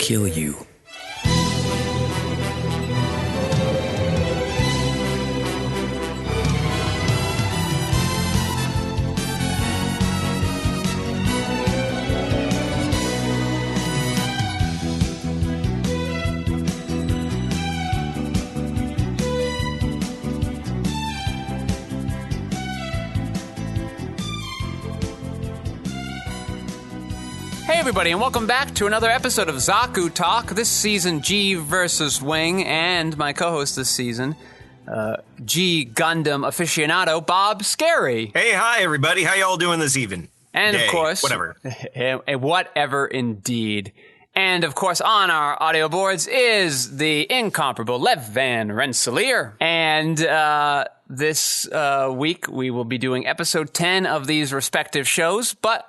kill you. Hey everybody, and welcome back to another episode of Zaku Talk. This season, G versus Wing, and my co-host this season, G Gundam aficionado, Bob Skerry. Hey, hi everybody. How y'all doing this evening? And Day, of course, whatever. Whatever indeed. And of course, on our audio boards is the incomparable Lev Van Rensselaer. And this week we will be doing episode 10 of these respective shows, but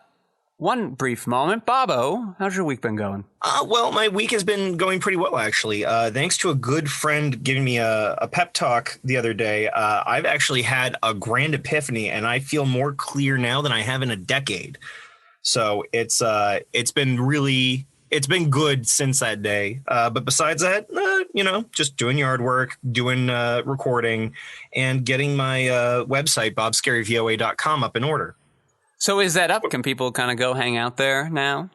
one brief moment. Bobo, how's your week been going? Well, my week has been going pretty well, actually. Thanks to a good friend giving me a pep talk the other day, I've actually had a grand epiphany, and I feel more clear now than I have in a decade. So it's been good since that day. But besides that, just doing yard work, doing recording, and getting my website, bobskerryvoa.com, up in order. So is that up? Can people kind of go hang out there now?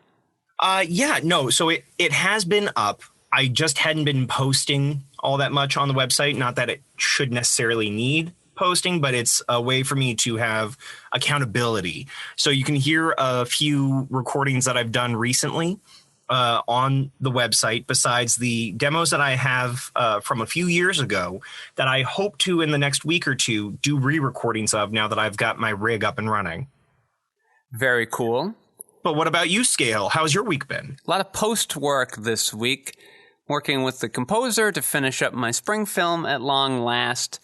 So it has been up. I just hadn't been posting all that much on the website. Not that it should necessarily need posting, but it's a way for me to have accountability. So you can hear a few recordings that I've done recently on the website, besides the demos that I have from a few years ago that I hope to, in the next week or two, do re-recordings of now that I've got my rig up and running. Very cool. But what about you, Skeyhill? How's your week been? A lot of post work this week, working with the composer to finish up my spring film at long last.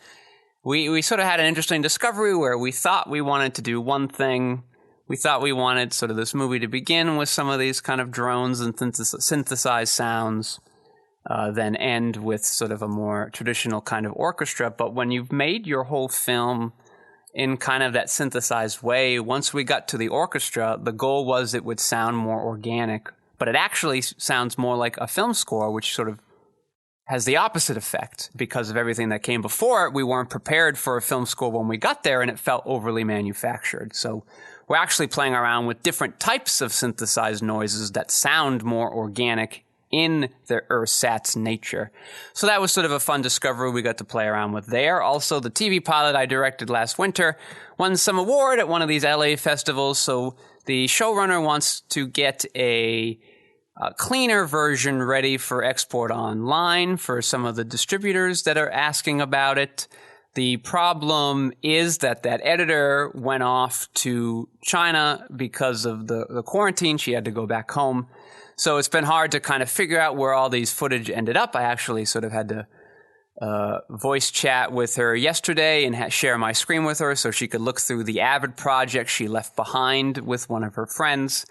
We sort of had an interesting discovery where we thought we wanted to do one thing. We thought we wanted sort of this movie to begin with some of these kind of drones and synthesized sounds, then end with sort of a more traditional kind of orchestra. But when you've made your whole film in kind of that synthesized way, once we got to the orchestra, the goal was it would sound more organic, but it actually sounds more like a film score, which sort of has the opposite effect because of everything that came before it. We weren't prepared for a film score when we got there, and it felt overly manufactured. So we're actually playing around with different types of synthesized noises that sound more organic in their ersatz nature. So that was sort of a fun discovery we got to play around with there. Also, the TV pilot I directed last winter won some award at one of these LA festivals. So the showrunner wants to get a cleaner version ready for export online for some of the distributors that are asking about it. The problem is that editor went off to China because of the quarantine. She had to go back home. So it's been hard to kind of figure out where all these footage ended up. I actually sort of had to voice chat with her yesterday and share my screen with her so she could look through the Avid project she left behind with one of her friends.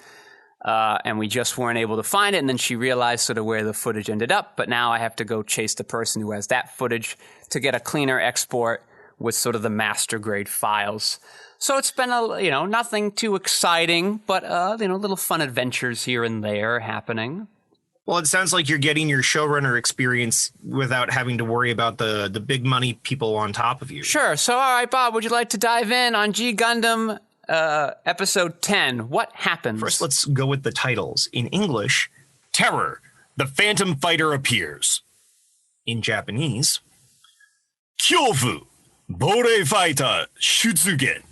And we just weren't able to find it. And then she realized sort of where the footage ended up. But now I have to go chase the person who has that footage to get a cleaner export with sort of the master grade files. So it's been nothing too exciting, but little fun adventures here and there happening. Well, it sounds like you're getting your showrunner experience without having to worry about the big money people on top of you. Sure. So, all right, Bob, would you like to dive in on G Gundam episode 10? What happens? First, let's go with the titles. In English, Terror, the Phantom Fighter appears. In Japanese, Kyofu, Bore Fighter Shutsugen.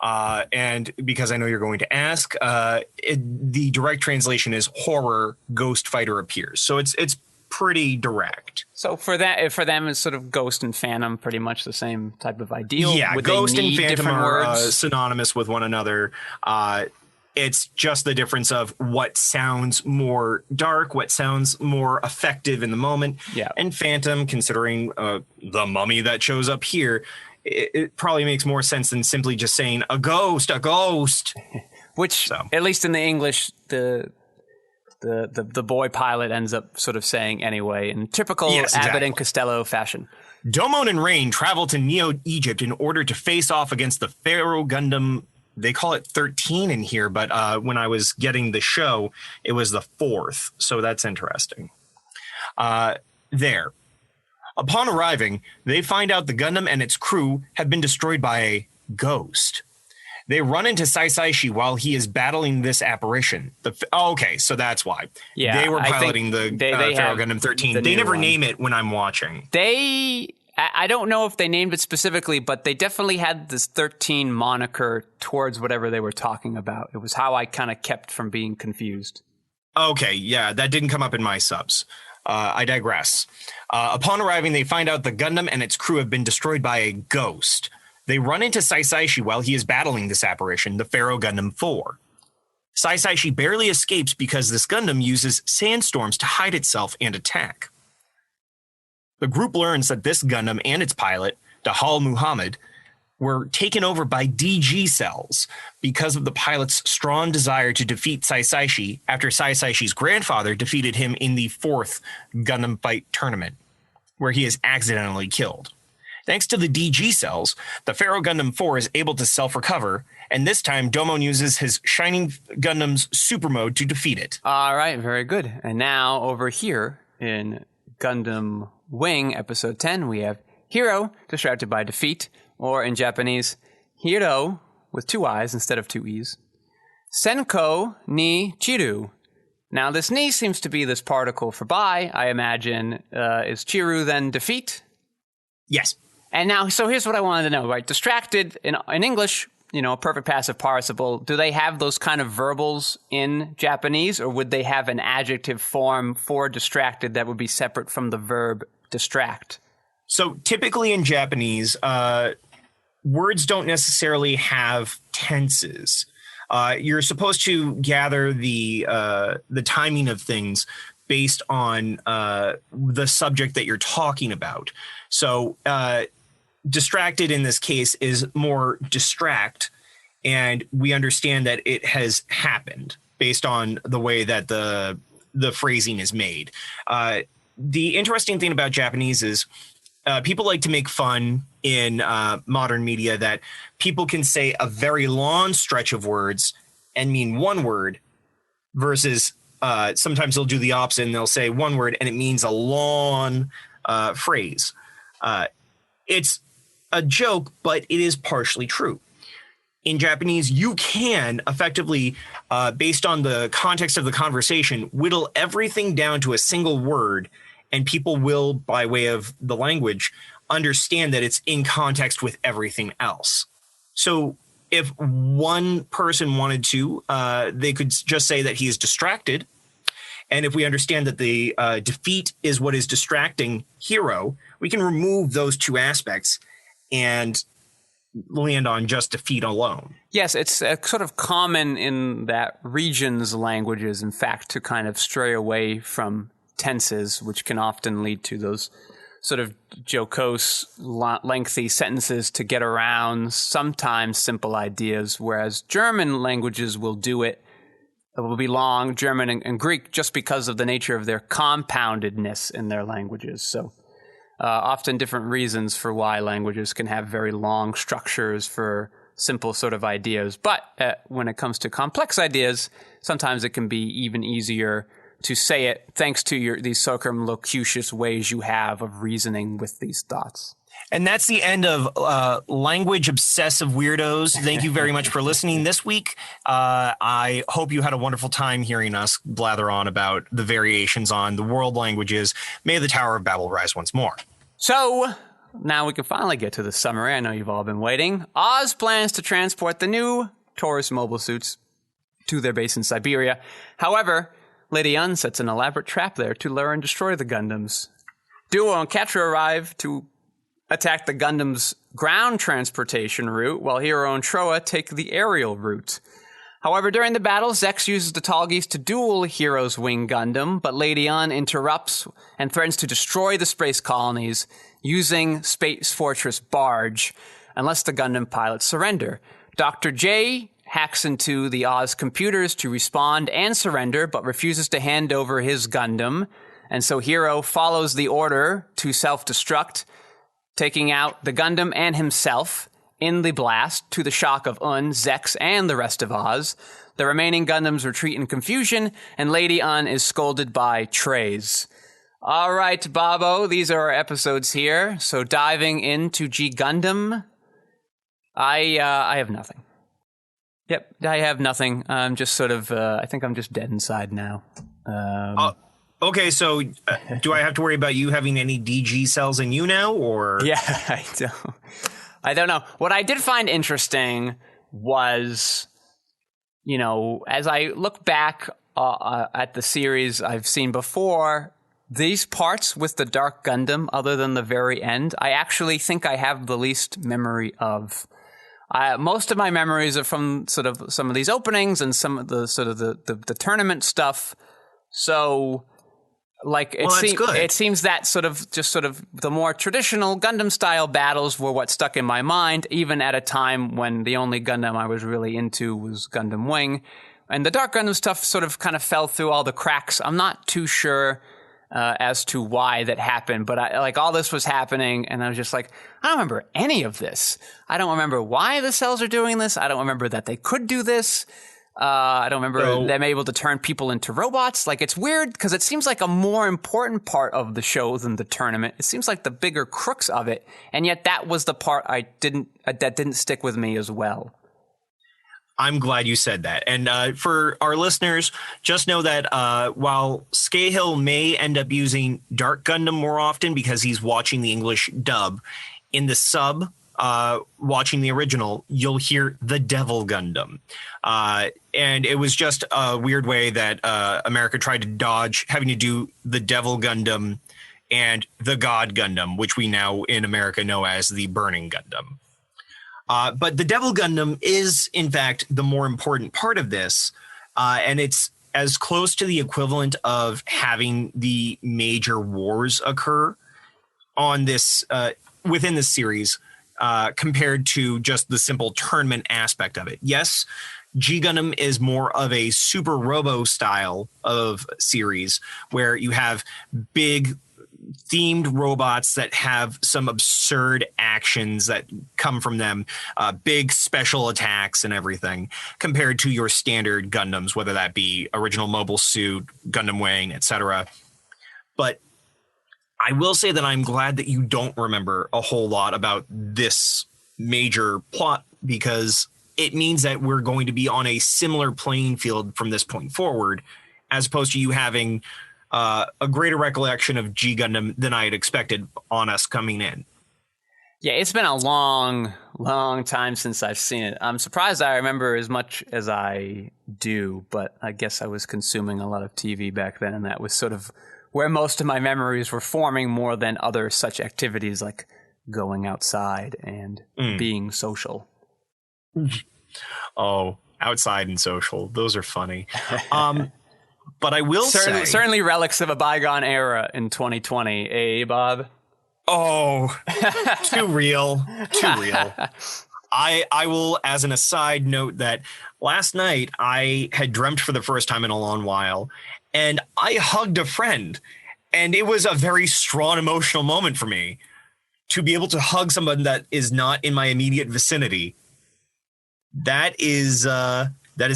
And because I know you're going to ask, the direct translation is Horror, Ghost Fighter appears. So it's pretty direct. So for them, it's sort of Ghost and Phantom, pretty much the same type of ideal. Yeah, Would Ghost they and need Phantom different are words? synonymous with one another. It's just the difference of what sounds more dark, what sounds more effective in the moment. Yeah. And Phantom, considering the mummy that shows up here, it probably makes more sense than simply just saying a ghost. Which, at least in the English, the boy pilot ends up sort of saying anyway, in typical Abbott and Costello fashion. Domon and Rain travel to Neo-Egypt in order to face off against the Pharaoh Gundam they call it 13 in here, but when I was getting the show, it was the 4th. So that's interesting. There. Upon arriving, they find out the Gundam and its crew have been destroyed by a ghost. They run into Saisaishi while he is battling this apparition. Okay, so that's why. Yeah, they were piloting the Pharaoh Gundam 13. They never name it when I'm watching. I don't know if they named it specifically, but they definitely had this 13 moniker towards whatever they were talking about. It was how I kind of kept from being confused. Okay, yeah, that didn't come up in my subs. I digress. Upon arriving, they find out the Gundam and its crew have been destroyed by a ghost. They run into Saisaishi while he is battling this apparition, the Pharaoh Gundam 4. Saisaishi barely escapes because this Gundam uses sandstorms to hide itself and attack. The group learns that this Gundam and its pilot, Dahal Muhammad, were taken over by DG cells because of the pilot's strong desire to defeat Saisaishi after Saisaishi's grandfather defeated him in the 4th Gundam fight tournament, where he is accidentally killed. Thanks to the DG cells, the Pharaoh Gundam 4 is able to self-recover, and this time Domon uses his Shining Gundam's super mode to defeat it. All right, very good. And now over here in Gundam Wing, Episode 10, we have Hero, distracted by defeat, or in Japanese, Hiro, with 2 I's instead of 2 E's. Senko ni Chiru. Now, this ni seems to be this particle for by, I imagine. Is Chiru then defeat? Yes. And now, so here's what I wanted to know, right? Distracted, in English, perfect passive participle, do they have those kind of verbals in Japanese, or would they have an adjective form for distracted that would be separate from the verb distract? So typically in Japanese, words don't necessarily have tenses. You're supposed to gather the timing of things based on the subject that you're talking about. So distracted in this case is more distract, and we understand that it has happened based on the way that the phrasing is made. The interesting thing about Japanese is people like to make fun in modern media that people can say a very long stretch of words and mean one word versus sometimes they'll do the opposite and they'll say one word and it means a long phrase. It's a joke, but it is partially true. In Japanese, you can effectively, based on the context of the conversation, whittle everything down to a single word, and people will, by way of the language, understand that it's in context with everything else. So if one person wanted to, they could just say that he is distracted. And if we understand that the defeat is what is distracting Hero, we can remove those 2 aspects and land on just defeat alone. Yes, it's sort of common in that region's languages, in fact, to kind of stray away from tenses, which can often lead to those sort of jocose, lengthy sentences to get around sometimes simple ideas, whereas German languages will do it. It will be long, German and Greek, just because of the nature of their compoundedness in their languages. So often different reasons for why languages can have very long structures for simple sort of ideas. But when it comes to complex ideas, sometimes it can be even easier to say it thanks to these circumlocucious ways you have of reasoning with these thoughts. And that's the end of Language Obsessive Weirdos. Thank you very much for listening this week. I hope you had a wonderful time hearing us blather on about the variations on the world languages. May the Tower of Babel rise once more. So now we can finally get to the summary. I know you've all been waiting. Oz plans to transport the new Taurus mobile suits to their base in Siberia. However, Lady Yun sets an elaborate trap there to lure and destroy the Gundams. Duo and Ketra arrive to attack the Gundam's ground transportation route, while Hero and Troa take the aerial route. However, during the battle, Zex uses the Tallgeese to duel Hero's wing Gundam, but Lady Yun interrupts and threatens to destroy the space colonies using Space Fortress Barge, unless the Gundam pilots surrender. Dr. J hacks into the Oz computers to respond and surrender, but refuses to hand over his Gundam, and so Hero follows the order to self-destruct, taking out the Gundam and himself, in the blast, to the shock of Un, Zex, and the rest of Oz. The remaining Gundams retreat in confusion, and Lady Un is scolded by Treize. All right, Bobo, these are our episodes here. So diving into G Gundam, I have nothing. Yep, I have nothing. I'm just sort of, I think I'm just dead inside now. Okay, so do I have to worry about you having any DG cells in you now, or? Yeah, I don't know. What I did find interesting was, you know, as I look back at the series I've seen before, these parts with the Dark Gundam, other than the very end, I actually think I have the least memory of. Most of my memories are from sort of some of these openings and some of the sort of the tournament stuff. So, like, it seems that sort of the more traditional Gundam style battles were what stuck in my mind, even at a time when the only Gundam I was really into was Gundam Wing. And the Dark Gundam stuff sort of kind of fell through all the cracks. I'm not too sure as to why that happened, but all this was happening, and I was just like, I don't remember any of this. I don't remember why the cells are doing this. I don't remember that they could do this. I don't remember them able to turn people into robots. Like, it's weird because it seems like a more important part of the show than the tournament. It seems like the bigger crux of it, and yet that was the part that didn't stick with me as well. I'm glad you said that. And for our listeners, just know that while Skeyhill may end up using Dark Gundam more often because he's watching the English dub, in the sub, watching the original, you'll hear the Devil Gundam. And it was just a weird way that America tried to dodge having to do the Devil Gundam and the God Gundam, which we now in America know as the Burning Gundam. But the Devil Gundam is, in fact, the more important part of this, and it's as close to the equivalent of having the major wars occur on this within this series compared to just the simple tournament aspect of it. Yes, G Gundam is more of a Super Robo style of series where you have big themed robots that have some absurd actions that come from them, big special attacks and everything, compared to your standard Gundams, whether that be original Mobile Suit, Gundam Wing, etc. But I will say that I'm glad that you don't remember a whole lot about this major plot, because it means that we're going to be on a similar playing field from this point forward, as opposed to you having a greater recollection of G Gundam than I had expected on us coming in. Yeah, it's been a long, long time since I've seen it. I'm surprised I remember as much as I do, but I guess I was consuming a lot of TV back then, and that was sort of where most of my memories were forming more than other such activities like going outside and being social. Oh, outside and social. Those are funny. But I will say... Certainly relics of a bygone era in 2020, eh, Bob? Oh, too real. Too real. I will, as an aside, note that last night I had dreamt for the first time in a long while, and I hugged a friend. And it was a very strong emotional moment for me to be able to hug someone that is not in my immediate vicinity. That is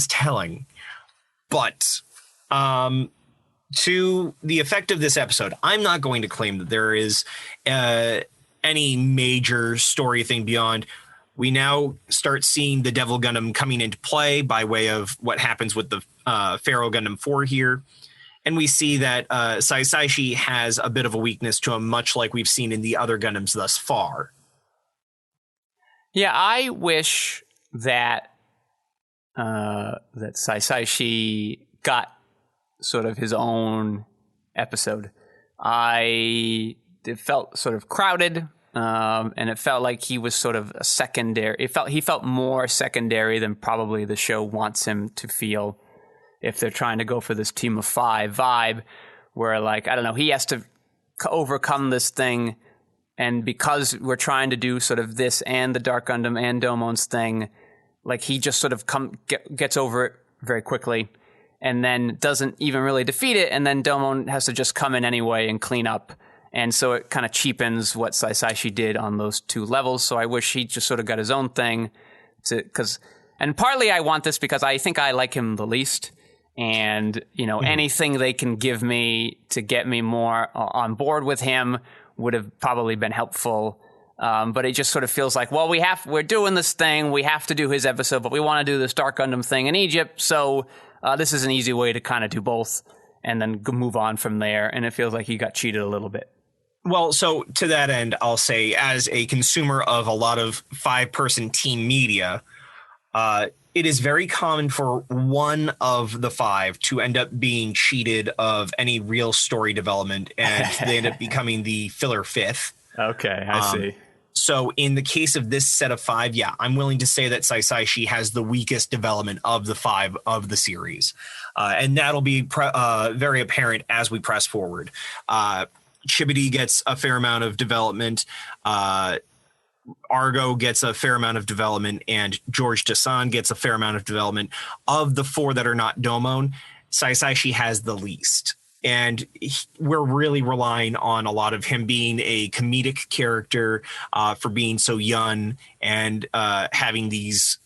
telling. But... to the effect of this episode, I'm not going to claim that there is any major story thing beyond. We now start seeing the Devil Gundam coming into play by way of what happens with the Pharaoh Gundam 4 here. And we see that Saisaishi has a bit of a weakness to him, much like we've seen in the other Gundams thus far. Yeah, I wish that that Saisaishi got sort of his own episode. It felt sort of crowded, and it felt like he was sort of a secondary. He felt more secondary than probably the show wants him to feel if they're trying to go for this team of 5 vibe, where, like, I don't know, he has to overcome this thing, and because we're trying to do sort of this and the Dark Gundam and Domon's thing, like, he just sort of gets over it very quickly, and then doesn't even really defeat it, and then Domon has to just come in anyway and clean up. And so it kind of cheapens what Saisashi did on those two levels. So I wish he just sort of got his own thing and partly I want this because I think I like him the least. And, anything they can give me to get me more on board with him would have probably been helpful. But it just sort of feels like, well, we're doing this thing. We have to do his episode, but we want to do this Dark Gundam thing in Egypt. So this is an easy way to kind of do both and then move on from there. And it feels like he got cheated a little bit. Well, so to that end, I'll say as a consumer of a lot of 5-person team media, it is very common for one of the 5 to end up being cheated of any real story development, and they end up becoming the filler 5th. Okay, I see. So in the case of this set of 5, yeah, I'm willing to say that Saisashi has the weakest development of the 5 of the series. And that'll be very apparent as we press forward. Chibity gets a fair amount of development. Argo gets a fair amount of development, and George Dasan gets a fair amount of development. Of the 4 that are not Domon, Saisashi has the least. And we're really relying on a lot of him being a comedic character for being so young and having these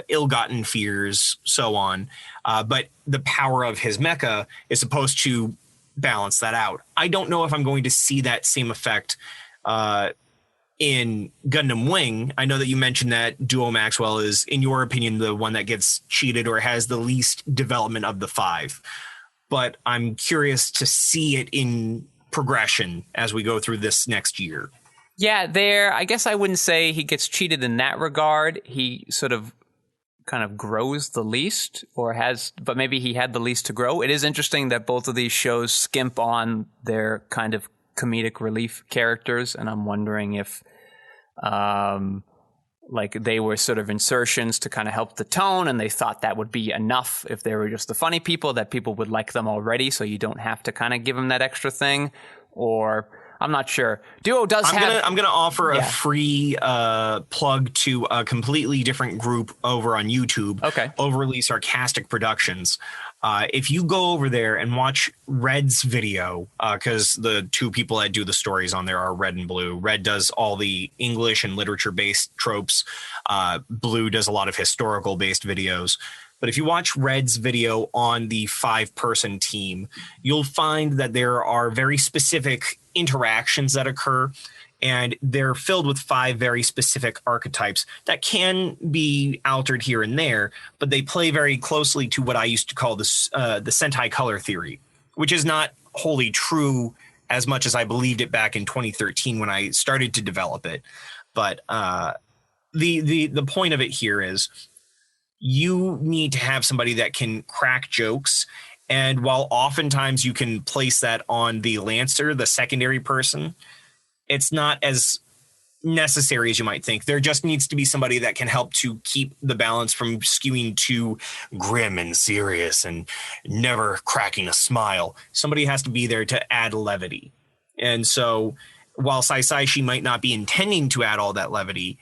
ill-gotten fears, so on. But the power of his mecha is supposed to balance that out. I don't know if I'm going to see that same effect in Gundam Wing. I know that you mentioned that Duo Maxwell is, in your opinion, the one that gets cheated or has the least development of the 5. But I'm curious to see it in progression as we go through this next year. Yeah, I guess I wouldn't say he gets cheated in that regard. He sort of kind of grows the least but maybe he had the least to grow. It is interesting that both of these shows skimp on their kind of comedic relief characters, and I'm wondering if they were sort of insertions to kind of help the tone, and they thought that would be enough if they were just the funny people, that people would like them already, so you don't have to kind of give them that extra thing. Or I'm not sure. Duo does I'm gonna offer a free plug to a completely different group over on YouTube. Okay. Overly Sarcastic Productions. If you go over there and watch Red's video, because the 2 people that do the stories on there are Red and Blue. Red does all the English and literature-based tropes. Blue does a lot of historical-based videos. But if you watch Red's video on the 5-person team, you'll find that there are very specific interactions that occur, and they're filled with 5 very specific archetypes that can be altered here and there, but they play very closely to what I used to call the Sentai color theory, which is not wholly true as much as I believed it back in 2013 when I started to develop it. But the point of it here is you need to have somebody that can crack jokes. And while oftentimes you can place that on the Lancer, the secondary person, it's not as necessary as you might think. There just needs to be somebody that can help to keep the balance from skewing too grim and serious and never cracking a smile. Somebody has to be there to add levity. And so while Saisashi might not be intending to add all that levity,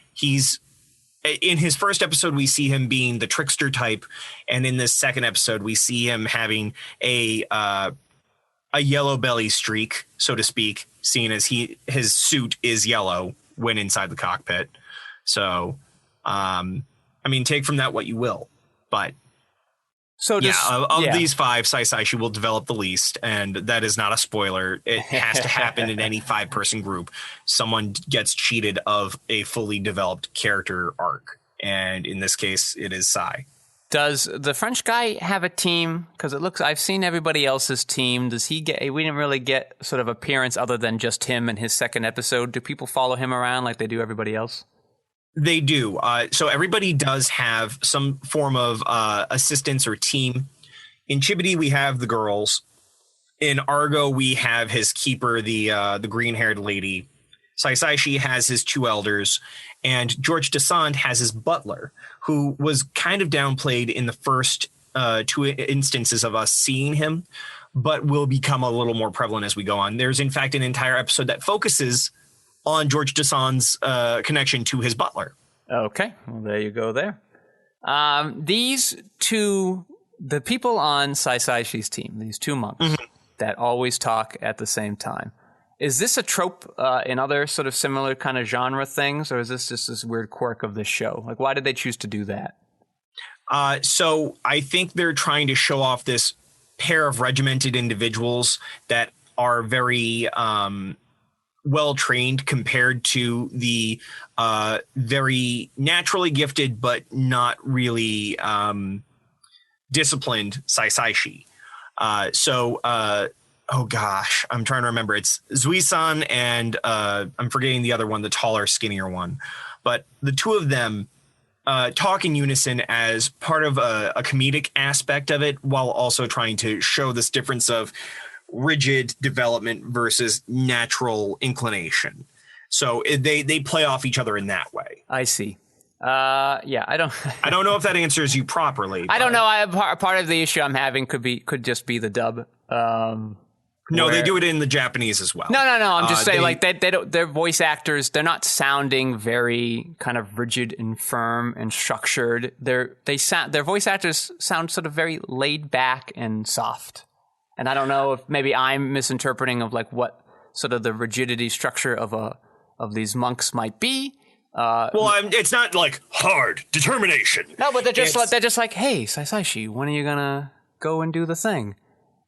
in his first episode, we see him being the trickster type, and in this second episode, we see him having a yellow belly streak, so to speak, seeing as his suit is yellow when inside the cockpit. So, take from that what you will. But these 5, Saisashi will develop the least, and that is not a spoiler. It has to happen in any 5-person group. Someone gets cheated of a fully developed character arc, and in this case, it is Sai. Does the French guy have a team? Because I've seen everybody else's team. Does he get? We didn't really get sort of appearance other than just him in his second episode. Do people follow him around like they do everybody else? They do. So everybody does have some form of assistance or team. In Chibity, we have the girls. In Argo, we have his keeper, the green-haired lady. Saisashi has his 2 elders. And George Descent has his butler, who was kind of downplayed in the first 2 instances of us seeing him, but will become a little more prevalent as we go on. There's, in fact, an entire episode that focuses on George Descent's connection to his butler. Okay, well, there you go there. These 2, the people on Saisashi's team, these 2 monks that always talk at the same time, Is this a trope in other sort of similar kind of genre things, or is this just this weird quirk of this show? Like, why did they choose to do that? So I think they're trying to show off this pair of regimented individuals that are very well trained compared to the very naturally gifted but not really disciplined Saisaishi. Oh gosh, I'm trying to remember. It's Zui-san and I'm forgetting the other one, the taller, skinnier one. But the two of them talk in unison as part of a comedic aspect of it, while also trying to show this difference of rigid development versus natural inclination. So they play off each other in that way. I see. Yeah, I don't know if that answers you properly. I don't know. Part of the issue I'm having could just be the dub. No, they do it in the Japanese as well. No. I'm just saying, like they don't. Their voice actors, they're not sounding very kind of rigid and firm and structured. Their voice actors sound sort of very laid back and soft. And I don't know if maybe I'm misinterpreting of like what sort of the rigidity structure of these monks might be. It's not like hard determination. No, but they're just like, hey, Saisaishi, when are you gonna go and do the thing?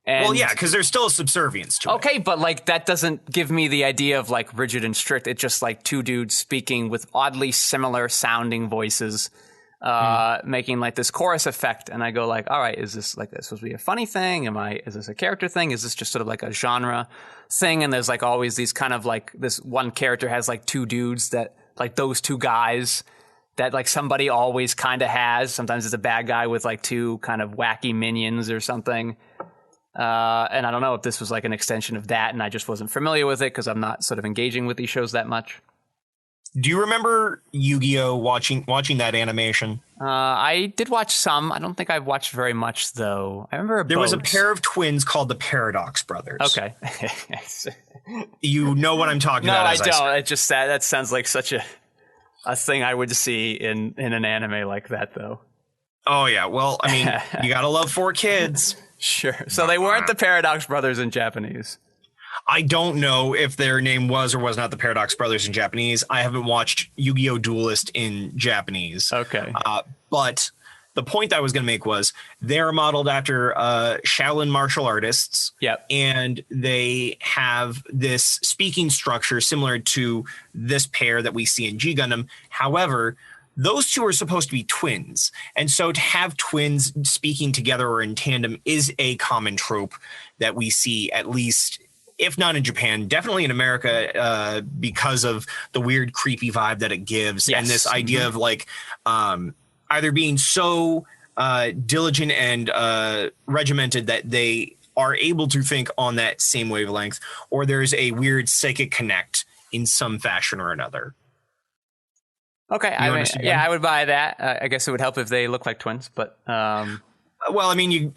And, because there's still a subservience to it. Okay, but like that doesn't give me the idea of like rigid and strict. It's just like two dudes speaking with oddly similar sounding voices, making like this chorus effect. And I go like, all right, is this like supposed to be a funny thing? Is this a character thing? Is this just sort of like a genre thing? And there's like always these kind of like this one character has like two dudes that like those two guys that like somebody always kind of has. Sometimes it's a bad guy with like two kind of wacky minions or something. And I don't know if this was like an extension of that and I just wasn't familiar with it because I'm not sort of engaging with these shows that much. Do you remember Yu-Gi-Oh! watching that animation? I did watch some. I don't think I've watched very much, though. I remember there was a pair of twins called the Paradox Brothers. Okay. You know what I'm talking about. No, I don't. It just that sounds like such a thing I would see in an anime like that, though. Oh, yeah. Well, I mean, you gotta love 4 kids. Sure. So they weren't the Paradox Brothers in Japanese. I don't know if their name was or was not the Paradox Brothers in Japanese. I haven't watched Yu-Gi-Oh! Duelist in Japanese. Okay. But the point I was going to make was they're modeled after Shaolin martial artists. Yep. And they have this speaking structure similar to this pair that we see in G Gundam. However, those two are supposed to be twins. And so to have twins speaking together or in tandem is a common trope that we see, at least, if not in Japan, definitely in America, because of the weird, creepy vibe that it gives. Yes. And this idea of like either being so diligent and regimented that they are able to think on that same wavelength, or there's a weird psychic connect in some fashion or another. Okay, I would buy that. I guess it would help if they look like twins, but well, I mean, you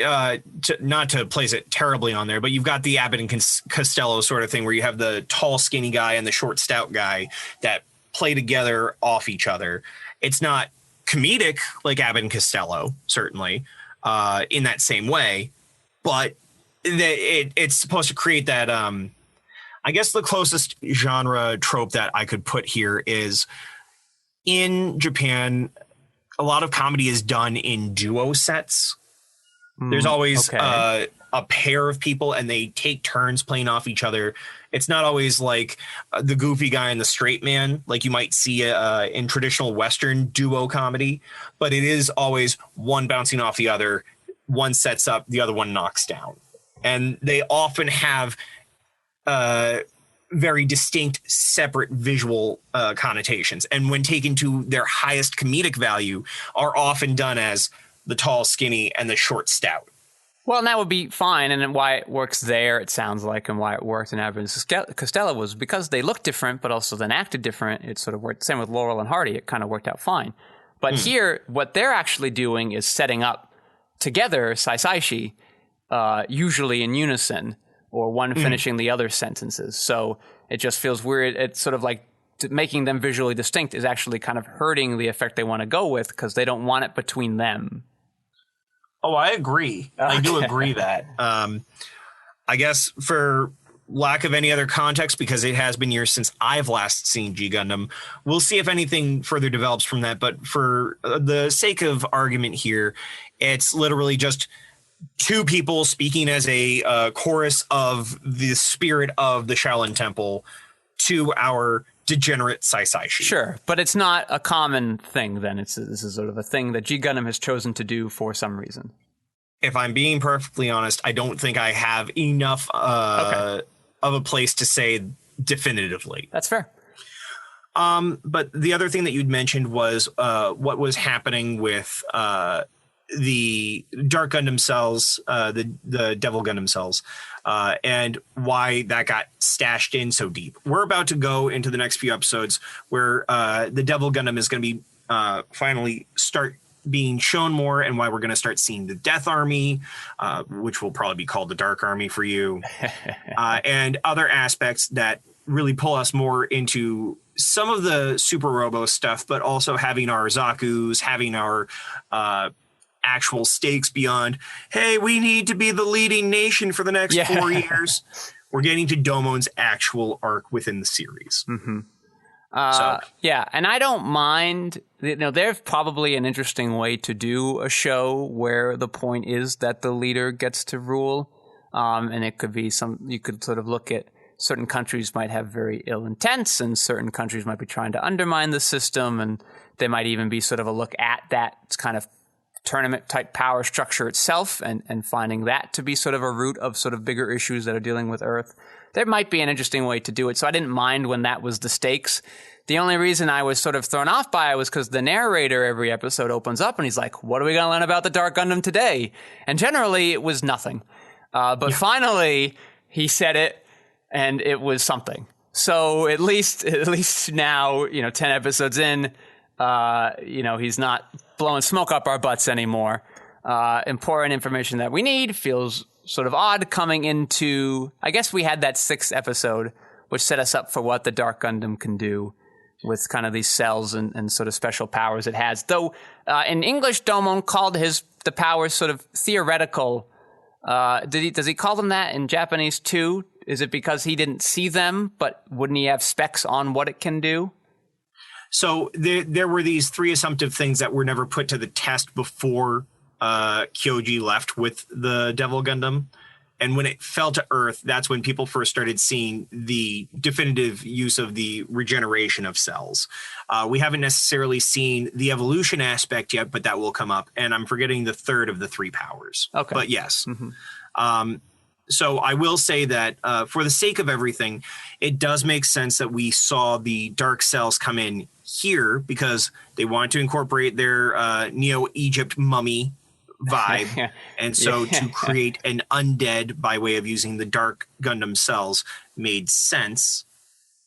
not to place it terribly on there, but you've got the Abbott and Costello sort of thing where you have the tall, skinny guy and the short, stout guy that play together off each other. It's not comedic like Abbott and Costello, certainly, in that same way, but it's supposed to create that. I guess the closest genre trope that I could put here is, in Japan, a lot of comedy is done in duo sets. There's always a pair of people and they take turns playing off each other. It's not always like the goofy guy and the straight man like you might see in traditional Western duo comedy, but it is always one bouncing off the other. One sets up, the other one knocks down. And they often have very distinct, separate visual connotations. And when taken to their highest comedic value, are often done as the tall, skinny, and the short, stout. Well, and that would be fine. And why it works there, it sounds like, and why it worked in Abbott and Costello was because they looked different, but also then acted different. It sort of worked. Same with Laurel and Hardy. It kind of worked out fine. But here, what they're actually doing is setting up together Saisaishi, usually in unison, or one finishing the other sentences. So it just feels weird. It's sort of like making them visually distinct is actually kind of hurting the effect they want to go with because they don't want it between them. Oh, I agree. I do agree that. I guess for lack of any other context, because it has been years since I've last seen G Gundam. We'll see if anything further develops from that. But for the sake of argument here, it's literally just two people speaking as a chorus of the spirit of the Shaolin Temple to our degenerate Saisaishi. Sure, but it's not a common thing then. This is sort of a thing that G Gundam has chosen to do for some reason. If I'm being perfectly honest, I don't think I have enough of a place to say definitively. That's fair. But the other thing that you'd mentioned was what was happening with the Dark Gundam cells, the Devil Gundam cells, and why that got stashed in so deep. We're about to go into the next few episodes where the Devil Gundam is going to be finally start being shown more, and why we're going to start seeing the Death Army, which will probably be called the Dark Army for you, and other aspects that really pull us more into some of the Super Robo stuff, but also having our Zakus, having our actual stakes beyond, hey, we need to be the leading nation for the next 4 years. We're getting to Domon's actual arc within the series. Mm-hmm. Yeah, and I don't mind. There's probably an interesting way to do a show where the point is that the leader gets to rule, and it could be you could sort of look at certain countries might have very ill intents, and certain countries might be trying to undermine the system, and there might even be sort of a look at that kind of tournament type power structure itself, and finding that to be sort of a root of sort of bigger issues that are dealing with Earth. There might be an interesting way to do it. So I didn't mind when that was the stakes. The only reason I was sort of thrown off by it was because the narrator every episode opens up and he's like, what are we going to learn about the Dark Gundam today? And generally it was nothing. But finally he said it, and it was something. So at least now, 10 episodes in, he's not blowing smoke up our butts anymore. Important information that we need. Feels sort of odd coming into, I guess we had that 6th episode, which set us up for what the Dark Gundam can do with kind of these cells and sort of special powers it has. Though in English, Domon called the powers sort of theoretical. Does he call them that in Japanese too? Is it because he didn't see them, but wouldn't he have specs on what it can do? So there were these 3 assumptive things that were never put to the test before Kyoji left with the Devil Gundam. And when it fell to Earth, that's when people first started seeing the definitive use of the regeneration of cells. We haven't necessarily seen the evolution aspect yet, but that will come up. And I'm forgetting the 3rd of the 3 powers. Okay. But yes. Mm-hmm. So I will say that for the sake of everything, it does make sense that we saw the dark cells come in here because they wanted to incorporate their Neo-Egypt mummy vibe. And so to create an undead by way of using the Dark Gundam cells made sense.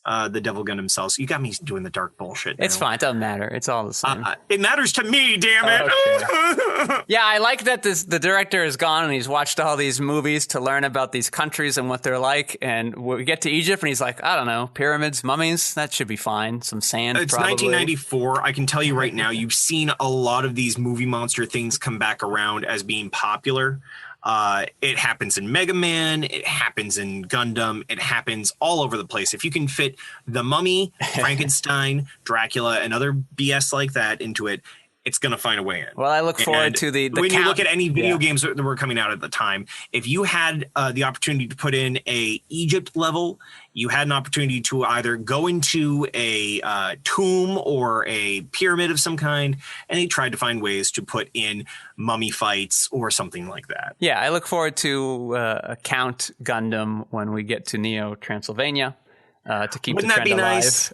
The Devil Gundam cells. You got me doing the dark bullshit now. It's fine. It doesn't matter. It's all the same. It matters to me, damn it. Okay. Yeah, I like that the director is gone and he's watched all these movies to learn about these countries and what they're like. And we get to Egypt and he's like, I don't know, pyramids, mummies, that should be fine. Some sand, It's probably. 1994. I can tell you right now, you've seen a lot of these movie monster things come back around as being popular. It happens in Mega Man, it happens in Gundam, it happens all over the place. If you can fit the Mummy, Frankenstein, Dracula, and other BS like that into it, it's going to find a way in. Well, I look forward to the when you look at any video games that were coming out at the time, if you had the opportunity to put in a Egypt level, you had an opportunity to either go into a tomb or a pyramid of some kind, and they tried to find ways to put in mummy fights or something like that. Yeah, I look forward to a Count Gundam when we get to Neo Transylvania. To keep Wouldn't the trend alive. Nice?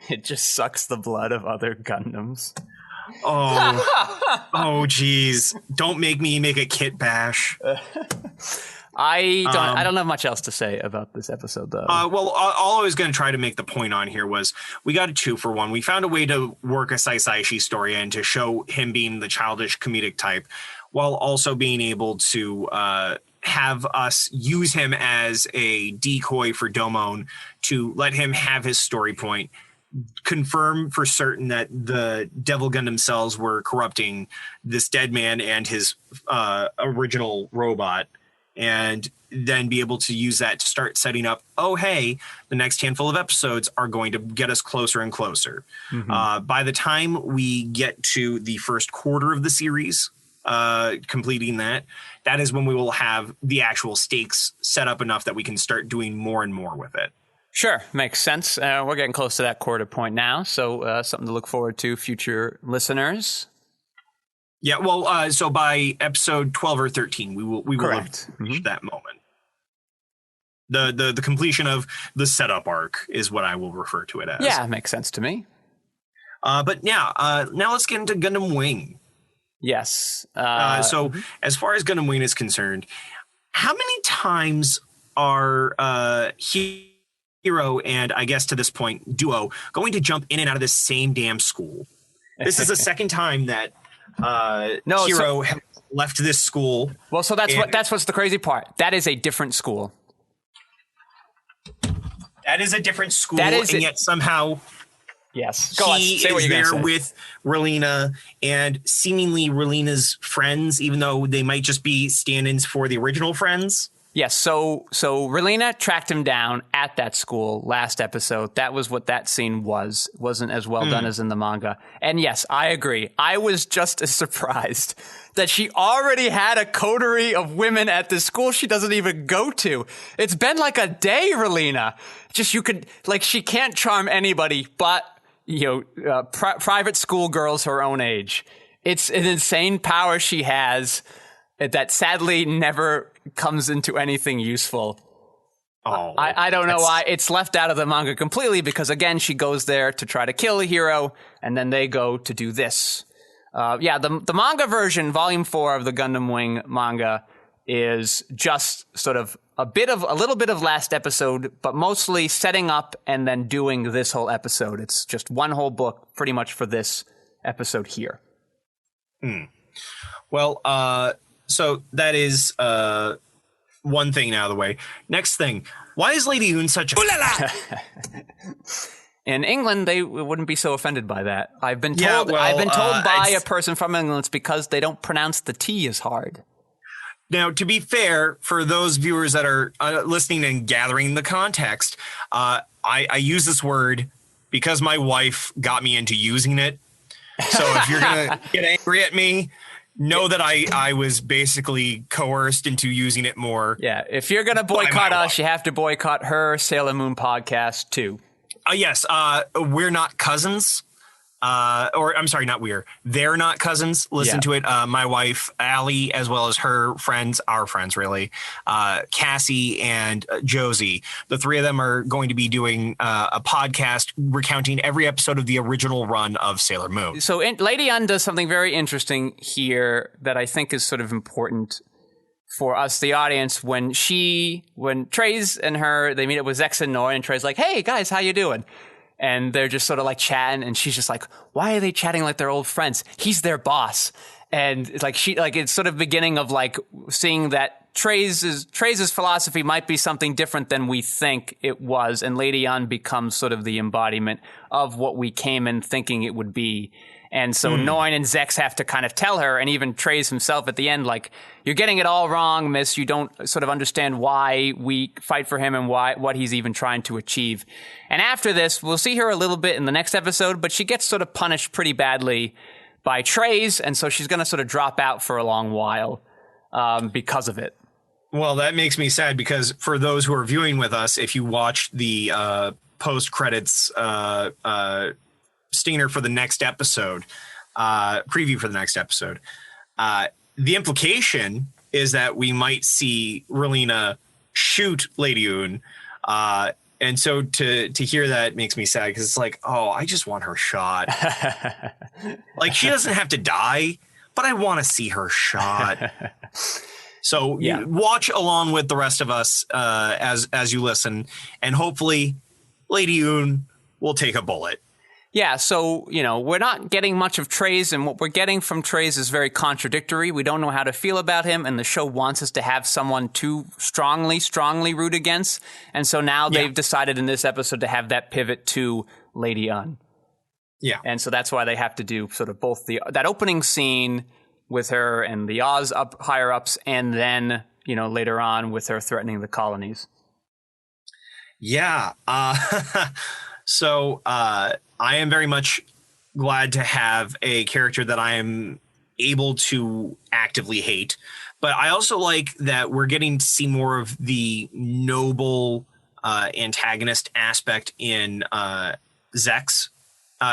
It just sucks the blood of other Gundams. Oh, geez! Don't make me make a kit bash. I don't have much else to say about this episode, though. Well, all I was going to try to make the point on here was we got a 2-for-1. We found a way to work a Saisaishi story and to show him being the childish comedic type, while also being able to have us use him as a decoy for Domon to let him have his story point, confirm for certain that the Devil Gundam cells were corrupting this dead man and his original robot, and then be able to use that to start setting up, oh, hey, the next handful of episodes are going to get us closer and closer. By the time we get to the first quarter of the series, completing that is when we will have the actual stakes set up enough that we can start doing more and more with it. Sure, makes sense. We're getting close to that quarter point now, so something to look forward to, future listeners. Yeah, well, so by episode 12 or 13, we will have reached that moment. The completion of the setup arc is what I will refer to it as. Yeah, makes sense to me. But yeah, now let's get into Gundam Wing. Yes. So as far as Gundam Wing is concerned, how many times are Hero and, I guess to this point, Duo going to jump in and out of the same damn school? This is the second time that Hero has left this school. Well, so that's what's the crazy part. That is a different school. That is a different school, and yet somehow... Yes. Go on. Say what you're there say. With Relena and seemingly Relena's friends, even though they might just be stand-ins for the original friends. Yes. So Relena tracked him down at that school last episode. That was what that scene was. It wasn't as well done as in the manga. And yes, I agree. I was just as surprised that she already had a coterie of women at the school she doesn't even go to. It's been like a day, Relena. Just she can't charm anybody but private school girls her own age. It's an insane power she has that sadly never comes into anything useful. I don't know why. It's left out of the manga completely because, again, she goes there to try to kill a hero, and then they go to do this. The manga version, Volume 4 of the Gundam Wing manga, is just sort of a little bit of last episode, but mostly setting up and then doing this whole episode. It's just one whole book pretty much for this episode here. Well, so that is one thing out of the way. Next thing, why is Lady Une such a... Ooh la la! In England, they wouldn't be so offended by that. I've been told by a person from England it's because they don't pronounce the T as hard. Now, to be fair, for those viewers that are listening and gathering the context, I use this word because my wife got me into using it. So if you're going to get angry at me, know that I was basically coerced into using it more. Yeah, if you're going to boycott us, you have to boycott her Sailor Moon podcast, too. Yes, we're not cousins. Or I'm sorry, not we're. They're not cousins. Listen to it. My wife, Allie, as well as her friends, our friends, really, Cassie and Josie. The three of them are going to be doing a podcast recounting every episode of the original run of Sailor Moon. So Lady Une does something very interesting here that I think is sort of important for us, the audience, when Trey's and her, they meet up with Zex and Noi, and Trey's like, hey, guys, how you doing? And they're just sort of like chatting, and she's just like, why are they chatting like they're old friends? He's their boss. And it's like it's sort of beginning of like seeing that Trey's philosophy might be something different than we think it was, and Lady Une becomes sort of the embodiment of what we came in thinking it would be. And so Noin and Zex have to kind of tell her, and even Trey's himself at the end, like, you're getting it all wrong, miss. You don't sort of understand why we fight for him and what he's even trying to achieve. And after this, we'll see her a little bit in the next episode, but she gets sort of punished pretty badly by Trey's, and so she's going to sort of drop out for a long while because of it. Well, that makes me sad because for those who are viewing with us, if you watched the post-credits stinger for the next episode, preview for the next episode, the implication is that we might see Relena shoot Lady Une. And so to hear that makes me sad because it's like, oh, I just want her shot. Like, she doesn't have to die, but I want to see her shot. So you watch along with the rest of us as you listen, and hopefully Lady Une will take a bullet. Yeah, so, we're not getting much of Trey's, and what we're getting from Trey's is very contradictory. We don't know how to feel about him, and the show wants us to have someone to strongly root against. And so now they've decided in this episode to have that pivot to Lady Une. Yeah. And so that's why they have to do sort of both that opening scene with her and the Oz higher-ups, and then, later on with her threatening the colonies. Yeah. So I am very much glad to have a character that I am able to actively hate. But I also like that we're getting to see more of the noble antagonist aspect in Zex.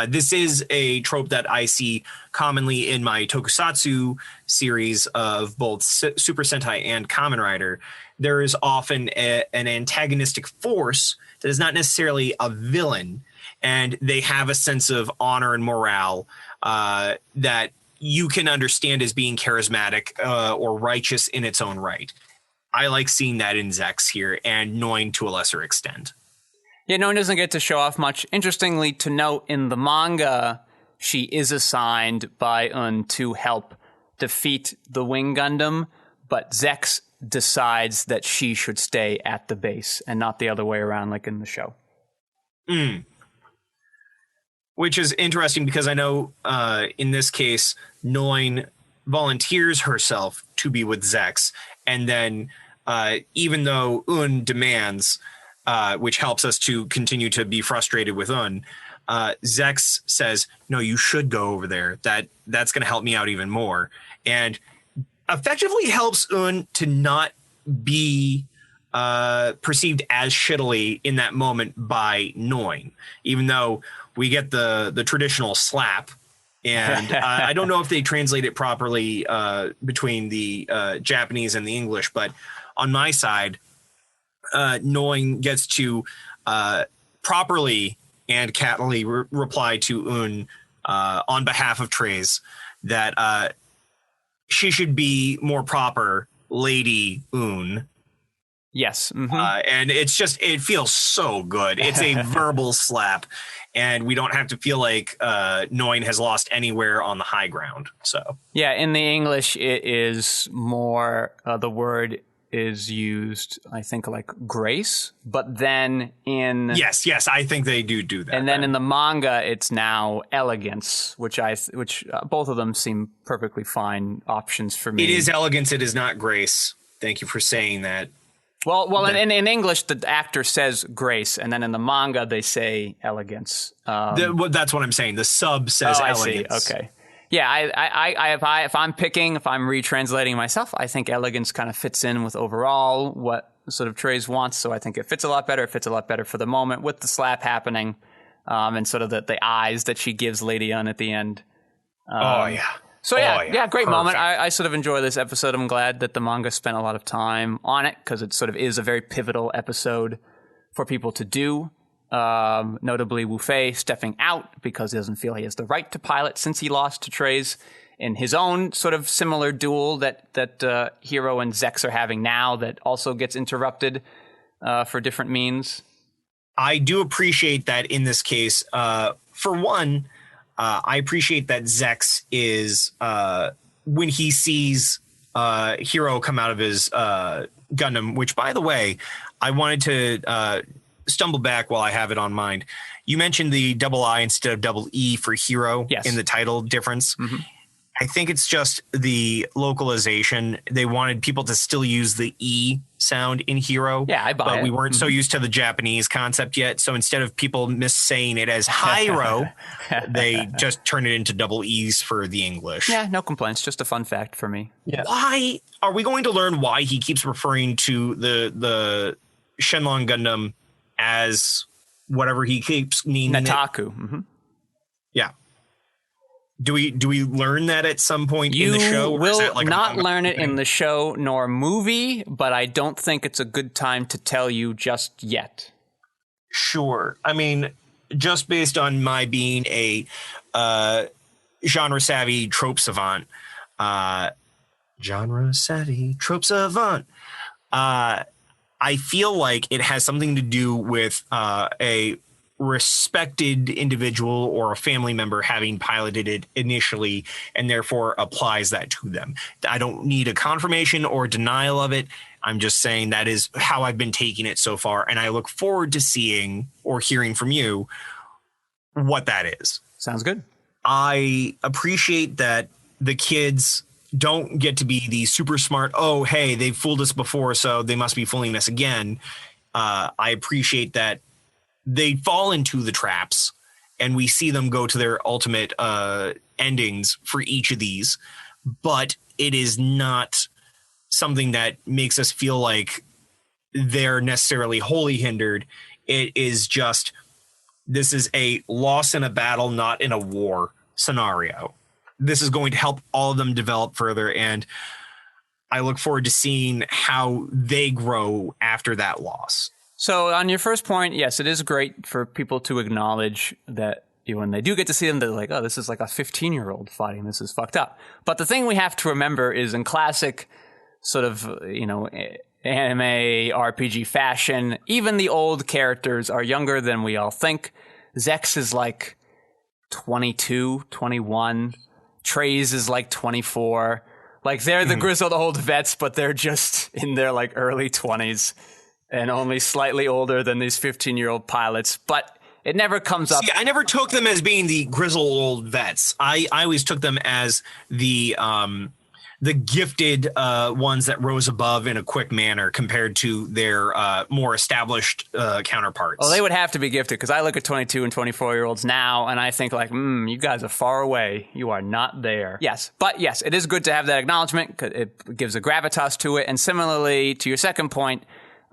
This is a trope that I see commonly in my tokusatsu series of both Super Sentai and Kamen Rider. There is often an antagonistic force that is not necessarily a villain, and they have a sense of honor and morale that you can understand as being charismatic or righteous in its own right. I like seeing that in Zex here, and Noin to a lesser extent. Yeah, Noin doesn't get to show off much. Interestingly to note, in the manga, she is assigned by Un to help defeat the Wing Gundam, but Zex decides that she should stay at the base and not the other way around like in the show. Which is interesting because I know in this case, Noin volunteers herself to be with Zex, and then even though Un demands, which helps us to continue to be frustrated with Un, Zex says, no, you should go over there. That's going to help me out even more. And effectively helps Un to not be perceived as shittily in that moment by Noin, even though we get the traditional slap. And I don't know if they translate it properly between the Japanese and the English, but on my side, Noin gets to properly and cattily reply to Un on behalf of Treize that she should be more proper, Lady Un. Yes. Mm-hmm. And it feels so good. It's a verbal slap, and we don't have to feel like Noin has lost anywhere on the high ground. So yeah, in the English, it is more the word is used, I think, like grace, but then in yes, I think they do that. And then in the manga, it's now elegance, which both of them seem perfectly fine options for me. It is elegance. It is not grace. Thank you for saying that. Well, in English, the actor says grace, and then in the manga, they say elegance. That's what I'm saying. The sub says elegance. I see. Okay. Yeah, if I'm retranslating myself, I think elegance kind of fits in with overall what sort of Treize wants. So I think it fits a lot better. It fits a lot better for the moment with the slap happening, and sort of the eyes that she gives Lady Un at the end. So great perfect moment. I sort of enjoy this episode. I'm glad that the manga spent a lot of time on it because it sort of is a very pivotal episode for people to do. Notably Wu Fei stepping out because he doesn't feel he has the right to pilot since he lost to Treize in his own sort of similar duel that Hiro and Zex are having now that also gets interrupted for different means. I do appreciate that in this case. For one, I appreciate that Zex is when he sees Hiro come out of his Gundam, which, by the way, I wanted to stumble back while I have it on mind. You mentioned the double I instead of double E for Hiro in the title difference. Mm-hmm. I think it's just the localization. They wanted people to still use the E sound in Hiro. Yeah, I buy but it. we weren't so used to the Japanese concept yet. So instead of people missaying it as Hiro, they just turn it into double E's for the English. Yeah, no complaints. Just a fun fact for me. Yeah. Why are we going to learn why he keeps referring to the Shenlong Gundam as whatever he keeps naming Nataku. it? Mm-hmm. Yeah. Do we learn that at some point in the show? You will not learn it in the show nor movie, but I don't think it's a good time to tell you just yet. Sure. I mean, just based on my being a genre savvy trope savant, I feel like it has something to do with a respected individual or a family member having piloted it initially and therefore applies that to them. I don't need a confirmation or denial of it. I'm just saying that is how I've been taking it so far. And I look forward to seeing or hearing from you what that is. Sounds good. I appreciate that the kids don't get to be the super smart, oh, hey, they've fooled us before, so they must be fooling us again. I appreciate that they fall into the traps and we see them go to their ultimate endings for each of these. But it is not something that makes us feel like they're necessarily wholly hindered. It is just, this is a loss in a battle, not in a war scenario. This is going to help all of them develop further, and I look forward to seeing how they grow after that loss. So on your first point, yes, it is great for people to acknowledge that when they do get to see them, they're like, oh, this is like a 15-year-old fighting. This is fucked up. But the thing we have to remember is in classic sort of, anime, RPG fashion, even the old characters are younger than we all think. Zex is like 22, 21. Trey's is like 24. Like, they're the grizzled old vets, but they're just in their like early 20s and only slightly older than these 15-year-old pilots. But it never comes up. See, I never took them as being the grizzled old vets. I always took them as the gifted ones that rose above in a quick manner compared to their more established counterparts. Well, they would have to be gifted, because I look at 22 and 24-year-olds now, and I think like, you guys are far away. You are not there. Yes, but yes, it is good to have that acknowledgement. It gives a gravitas to it. And similarly to your second point,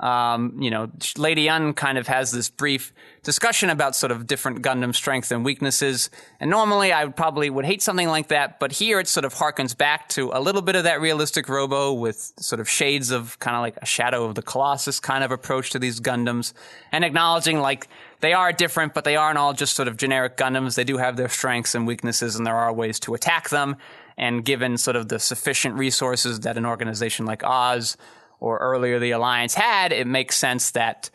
Lady Yun kind of has this brief discussion about sort of different Gundam strengths and weaknesses. And normally I would hate something like that, but here it sort of harkens back to a little bit of that realistic robo with sort of shades of kind of like a Shadow of the Colossus kind of approach to these Gundams, and acknowledging like they are different, but they aren't all just sort of generic Gundams. They do have their strengths and weaknesses, and there are ways to attack them. And given sort of the sufficient resources that an organization like Oz or earlier the Alliance had, it makes sense that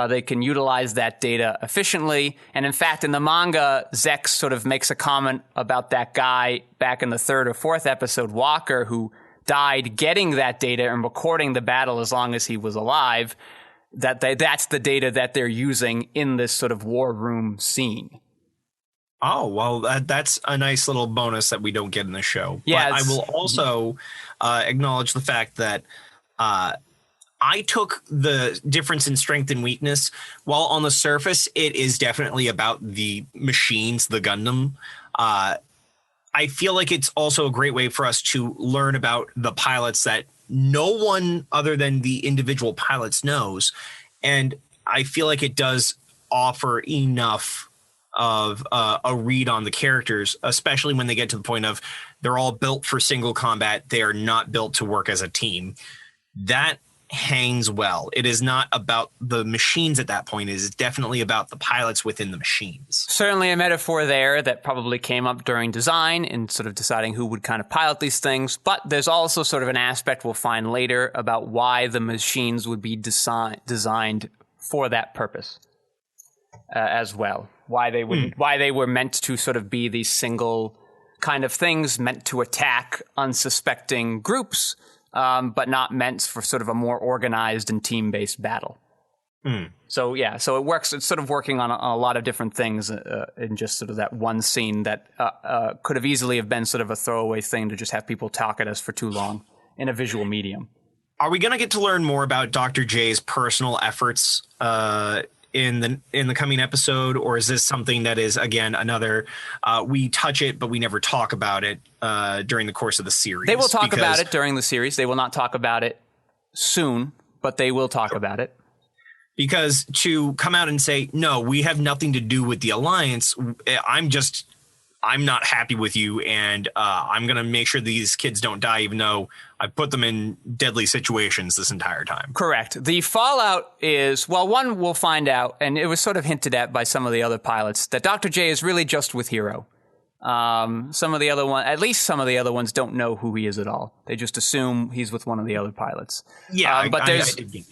they can utilize that data efficiently. And in fact, in the manga, Zex sort of makes a comment about that guy back in the 3rd or 4th episode, Walker, who died getting that data and recording the battle as long as he was alive, that's the data that they're using in this sort of war room scene. Oh, well, that's a nice little bonus that we don't get in the show. Yeah, but I will also acknowledge the fact that I took the difference in strength and weakness. While on the surface, it is definitely about the machines, the Gundam. I feel like it's also a great way for us to learn about the pilots that no one other than the individual pilots knows. And I feel like it does offer enough of a read on the characters, especially when they get to the point of they're all built for single combat. They are not built to work as a team. That hangs well. It is not about the machines at that point. It is definitely about the pilots within the machines. Certainly a metaphor there that probably came up during design and sort of deciding who would kind of pilot these things. But there's also sort of an aspect we'll find later about why the machines would be designed for that purpose as well. Why they were meant to sort of be these single kind of things meant to attack unsuspecting groups, but not meant for sort of a more organized and team-based battle. So it works. It's sort of working on a lot of different things in just sort of that one scene that could have easily have been sort of a throwaway thing to just have people talk at us for too long in a visual medium. Are we going to get to learn more about Dr. J's personal efforts in the coming episode, or is this something that is, again, another we touch it but we never talk about it during the course of the series? They will talk about it during the series. They will not talk about it soon, but they will talk about it. Because to come out and say, no, we have nothing to do with the Alliance, I'm not happy with you, and I'm going to make sure these kids don't die, even though I put them in deadly situations this entire time. Correct. The fallout is, well, one, we'll find out, and it was sort of hinted at by some of the other pilots, that Dr. J is really just with Hero. Some of the other ones don't know who he is at all. They just assume he's with one of the other pilots. Yeah, but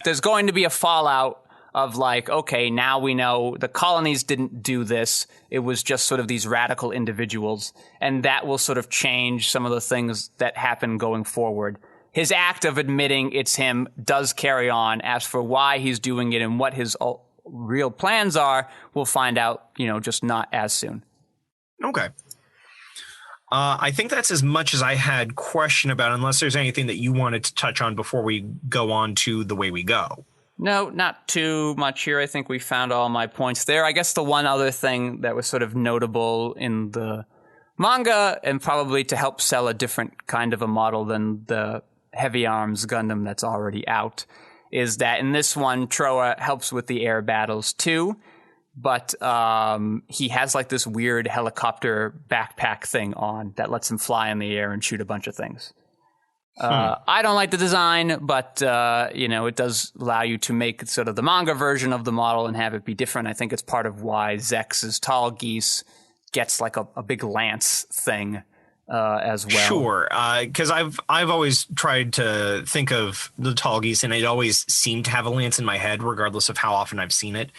there's going to be a fallout of like, okay, now we know the colonies didn't do this. It was just sort of these radical individuals. And that will sort of change some of the things that happen going forward. His act of admitting it's him does carry on. As for why he's doing it and what his real plans are, we'll find out, just not as soon. Okay. I think that's as much as I had question about, unless there's anything that you wanted to touch on before we go on to The Way We Go. No, not too much here. I think we found all my points there. I guess the one other thing that was sort of notable in the manga, and probably to help sell a different kind of a model than the heavy arms Gundam that's already out, is that in this one, Troa helps with the air battles too. But he has like this weird helicopter backpack thing on that lets him fly in the air and shoot a bunch of things. I don't like the design, but it does allow you to make sort of the manga version of the model and have it be different. I think it's part of why Zex's Tall Geese gets like a big lance thing as well. Sure, because I've always tried to think of the Tall Geese, and it always seemed to have a lance in my head, regardless of how often I've seen it.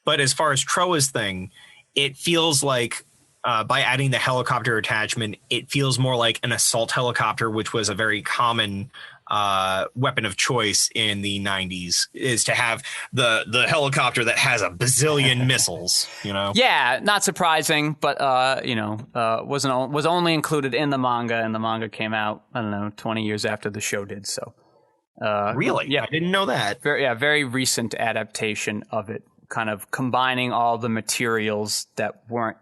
But as far as Troa's thing, it feels like by adding the helicopter attachment, it feels more like an assault helicopter, which was a very common weapon of choice in the 90s, is to have the helicopter that has a bazillion missiles, Yeah, not surprising, but was only included in the manga, and the manga came out, I don't know, 20 years after the show did. So really? Yeah, I didn't know that. Very recent adaptation of it, kind of combining all the materials that weren't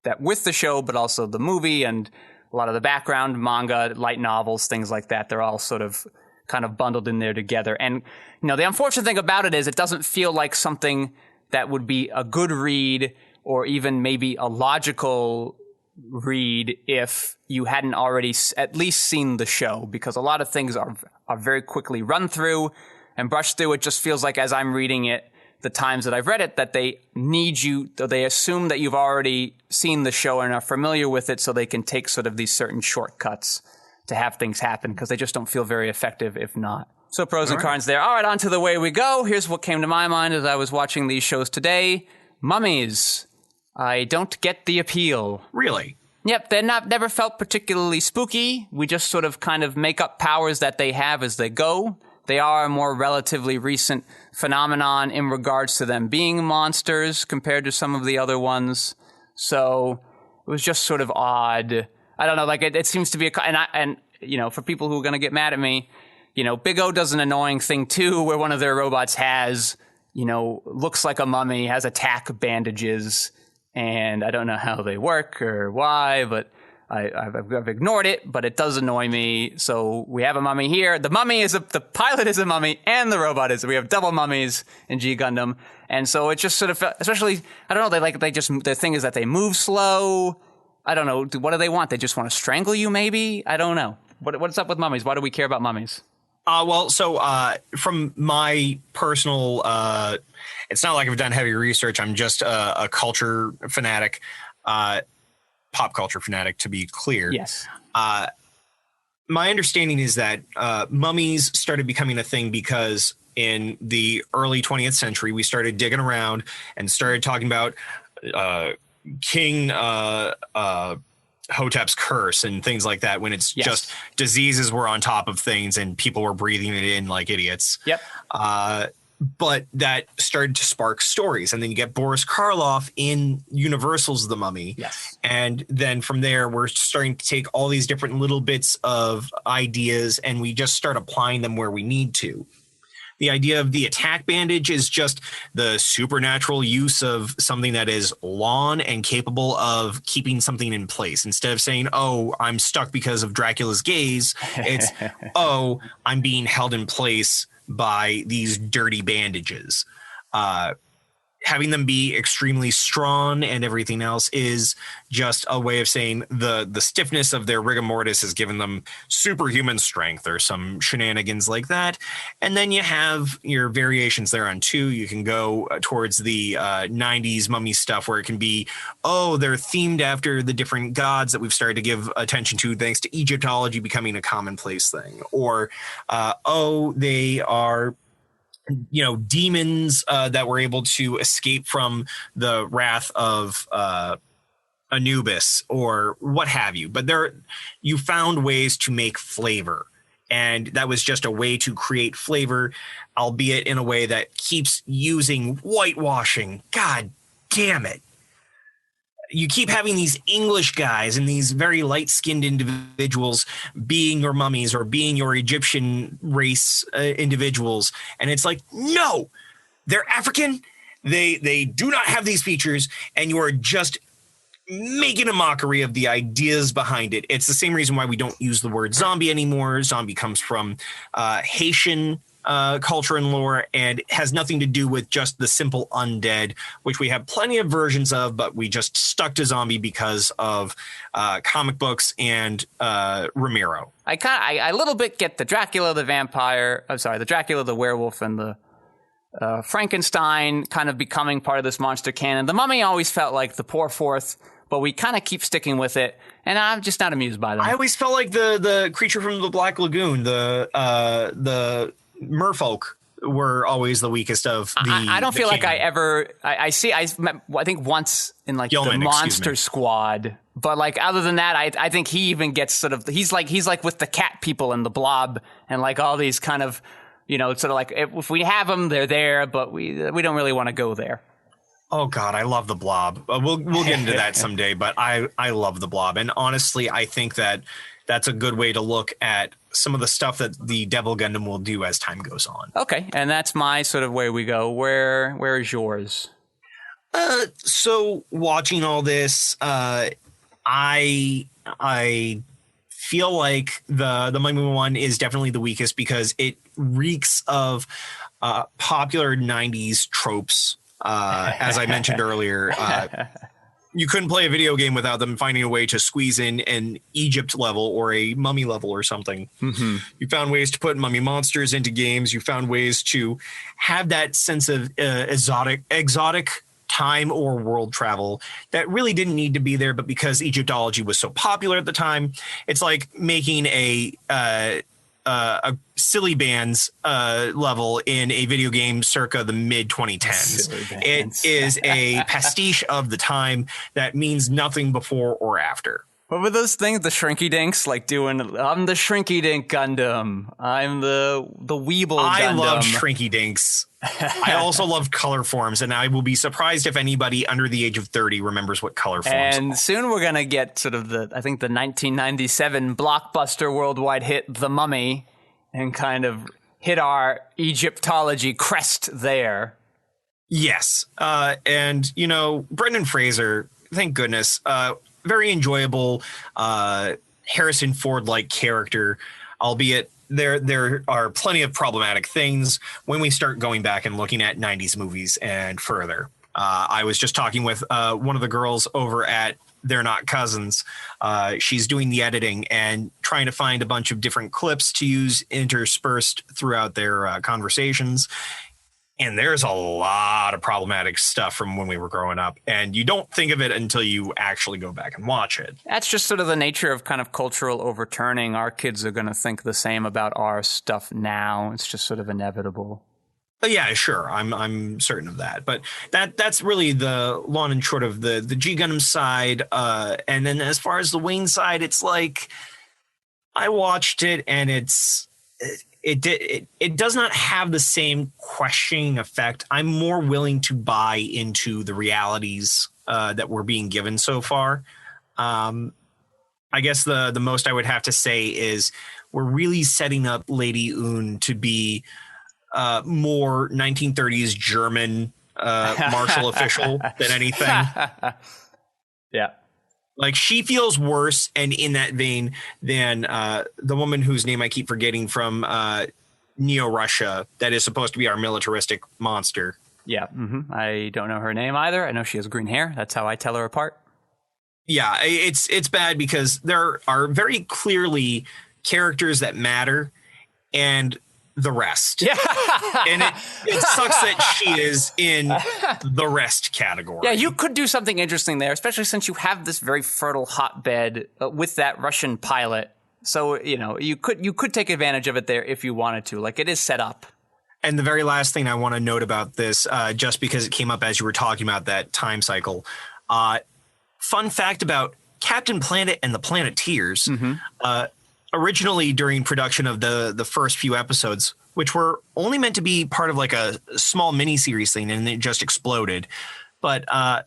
that with the show, but also the movie and a lot of the background manga, light novels, things like that. They're all sort of kind of bundled in there together. And, the unfortunate thing about it is it doesn't feel like something that would be a good read or even maybe a logical read if you hadn't already at least seen the show, because a lot of things are very quickly run through and brushed through. It just feels like, as I'm reading it, the times that I've read it, that they need you, they assume that you've already seen the show and are familiar with it, so they can take sort of these certain shortcuts to have things happen, because they just don't feel very effective if not. So pros and cons there. All right, on to The Way We Go. Here's what came to my mind as I was watching these shows today. Mummies. I don't get the appeal. Really? Yep, they're never felt particularly spooky. We just sort of kind of make up powers that they have as they go. They are a more relatively recent phenomenon in regards to them being monsters compared to some of the other ones. So it was just sort of odd. I don't know, like it seems to be for people who are going to get mad at me, Big O does an annoying thing too, where one of their robots has, looks like a mummy, has attack bandages, and I don't know how they work or why, but I've ignored it, but it does annoy me. So we have a mummy here. The pilot is a mummy, and the robot is. We have double mummies in G Gundam, and so it just sort of, especially, I don't know. Their thing is that they move slow. I don't know. What do they want? They just want to strangle you, maybe? I don't know. What's up with mummies? Why do we care about mummies? From my personal, it's not like I've done heavy research. I'm just a culture fanatic. Pop culture fanatic, to be clear. Yes. My understanding is that mummies started becoming a thing because in the early 20th century, we started digging around and started talking about King Hotep's curse and things like that, when it's just diseases were on top of things and people were breathing it in like idiots. Yep. But that started to spark stories. And then you get Boris Karloff in Universal's The Mummy. Yes. And then from there, we're starting to take all these different little bits of ideas and we just start applying them where we need to. The idea of the attack bandage is just the supernatural use of something that is long and capable of keeping something in place. Instead of saying, oh, I'm stuck because of Dracula's gaze, it's, oh, I'm being held in place by these dirty bandages. Having them be extremely strong and everything else is just a way of saying the stiffness of their rigor mortis has given them superhuman strength or some shenanigans like that. And then you have your variations there on too. You can go towards the 90s mummy stuff where it can be, oh, they're themed after the different gods that we've started to give attention to thanks to Egyptology becoming a commonplace thing. Or, oh, they are demons that were able to escape from the wrath of Anubis or what have you. But you found ways to make flavor. And that was just a way to create flavor, albeit in a way that keeps using whitewashing. God damn it. you keep having these English guys and these very light-skinned individuals being your mummies or being your Egyptian race individuals. And it's like, no, they're African. They do not have these features. And you are just making a mockery of the ideas behind it. It's the same reason why we don't use the word zombie anymore. Zombie comes from Haitian culture and lore, and has nothing to do with just the simple undead, which we have plenty of versions of, but we just stuck to zombie because of comic books and Romero. I a little bit get the Dracula, the vampire. I'm sorry, the Dracula, the werewolf, and the Frankenstein kind of becoming part of this monster canon. The Mummy always felt like the poor fourth, but we kind of keep sticking with it, and I'm just not amused by them. I always felt like the creature from the Black Lagoon, the merfolk, were always the weakest of the I don't feel like canon. I think once in like Gilman, the Monster Squad, but like other than that, I think he even gets sort of, he's like with the cat people and the Blob and like all these kind of, sort of like if we have them, they're there, but we don't really want to go there. Oh God, I love the Blob. We'll get into that someday, but I love the Blob, and honestly, I think that's a good way to look at some of the stuff that the Devil Gundam will do as time goes on. Okay, and that's my sort of way we go. Where is yours? So watching all this, I feel like the Mummy one is definitely the weakest because it reeks of popular 90s tropes. As I mentioned earlier, you couldn't play a video game without them finding a way to squeeze in an Egypt level or a mummy level or something. Mm-hmm. You found ways to put mummy monsters into games. You found ways to have that sense of exotic time or world travel that really didn't need to be there, but because Egyptology was so popular at the time, it's like making a silly bands level in a video game circa the mid 2010s. It is a pastiche of the time that means nothing before or after. What were those things? The Shrinky Dinks, like doing, I'm the Shrinky Dink Gundam. I'm the Weeble Gundam. I love Shrinky Dinks. I also loved color forms, and I will be surprised if anybody under the age of 30 remembers what color forms are. And soon we're going to get sort of the 1997 blockbuster worldwide hit, The Mummy, and kind of hit our Egyptology crest there. Yes. And, Brendan Fraser, thank goodness, very enjoyable Harrison Ford-like character, albeit there are plenty of problematic things when we start going back and looking at 90s movies and further. I was just talking with one of the girls over at They're Not Cousins. She's doing the editing and trying to find a bunch of different clips to use interspersed throughout their conversations. And there's a lot of problematic stuff from when we were growing up. And you don't think of it until you actually go back and watch it. That's just sort of the nature of kind of cultural overturning. Our kids are going to think the same about our stuff now. It's just sort of inevitable. Yeah, sure. I'm certain of that. But that's really the long and short of the G Gundam side. And then as far as the Wayne side, it's like I watched it and it does not have the same questioning effect. I'm more willing to buy into the realities that we're being given so far. I guess the most I would have to say is we're really setting up Lady Un to be more 1930s German martial official than anything. Yeah. Like, she feels worse and in that vein than the woman whose name I keep forgetting from Neo-Russia that is supposed to be our militaristic monster. Yeah. Mm-hmm. I don't know her name either. I know she has green hair. That's how I tell her apart. Yeah, it's bad because there are very clearly characters that matter and the rest. Yeah. And it sucks that she is in the rest category. Yeah, you could do something interesting there, especially since you have this very fertile hotbed with that Russian pilot. So, you could take advantage of it there if you wanted to. Like, it is set up. And the very last thing I want to note about this, just because it came up as you were talking about that time cycle, fun fact about Captain Planet and the Planeteers. Mm-hmm. Originally during production of the first few episodes, which were only meant to be part of like a small miniseries thing, and it just exploded. But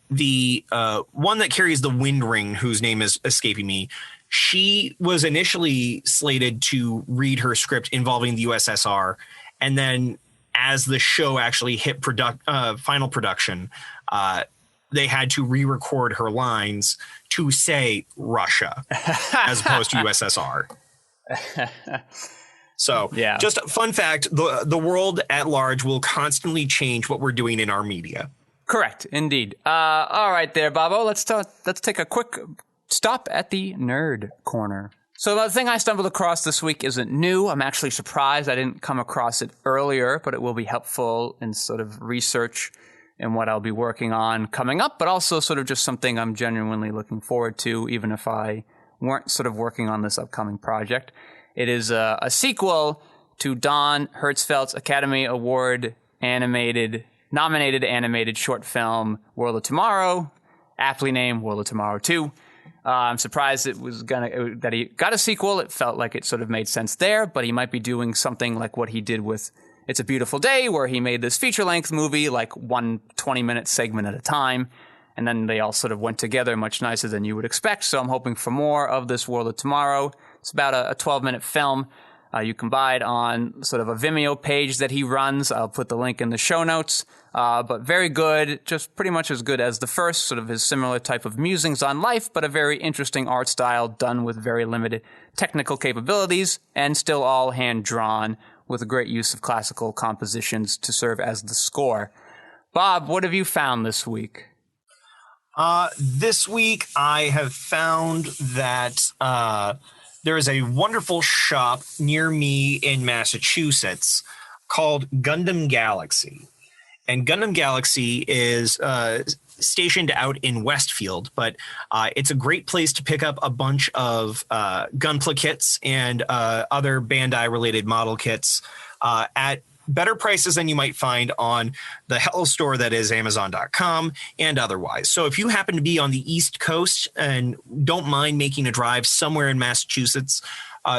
the one that carries the Wind Ring, whose name is escaping me, she was initially slated to read her script involving the USSR, and then as the show actually hit final production, they had to re-record her lines to say Russia as opposed to USSR. So, yeah. Just a fun fact, the world at large will constantly change what we're doing in our media. Correct, indeed. All right there, Bobo. Let's take a quick stop at the Nerd Corner. So the thing I stumbled across this week isn't new. I'm actually surprised I didn't come across it earlier, but it will be helpful in sort of research and what I'll be working on coming up, but also sort of just something I'm genuinely looking forward to, even if I weren't sort of working on this upcoming project. It is a sequel to Don Hertzfeldt's Academy Award nominated animated short film World of Tomorrow, aptly named World of Tomorrow 2. I'm surprised that he got a sequel. It felt like it sort of made sense there, but he might be doing something like what he did with It's a Beautiful Day, where he made this feature-length movie, like one 20-minute segment at a time, and then they all sort of went together much nicer than you would expect. So I'm hoping for more of this World of Tomorrow. It's about a 12-minute film. You can buy it on sort of a Vimeo page that he runs. I'll put the link in the show notes. But very good, just pretty much as good as the first, sort of his similar type of musings on life, but a very interesting art style done with very limited technical capabilities and still all hand-drawn with a great use of classical compositions to serve as the score. Bob, what have you found this week? This week I have found that there is a wonderful shop near me in Massachusetts called Gundam Galaxy. And Gundam Galaxy is stationed out in Westfield, but it's a great place to pick up a bunch of Gunpla kits and other Bandai-related model kits at better prices than you might find on the Hell store that is Amazon.com and otherwise. So if you happen to be on the East Coast and don't mind making a drive somewhere in Massachusetts,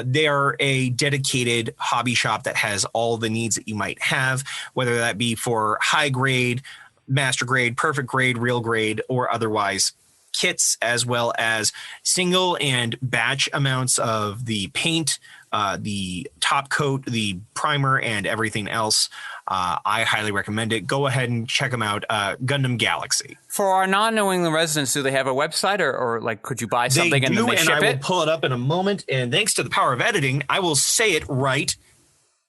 they are a dedicated hobby shop that has all the needs that you might have, whether that be for high grade, master grade, perfect grade, real grade, or otherwise kits, as well as single and batch amounts of the paint, the top coat, the primer, and everything else. I highly recommend it. Go ahead and check them out. Gundam Galaxy. For our non-New England residents, do they have a website or like could you buy something and then they ship it? I will pull it up in a moment. And thanks to the power of editing, I will say it right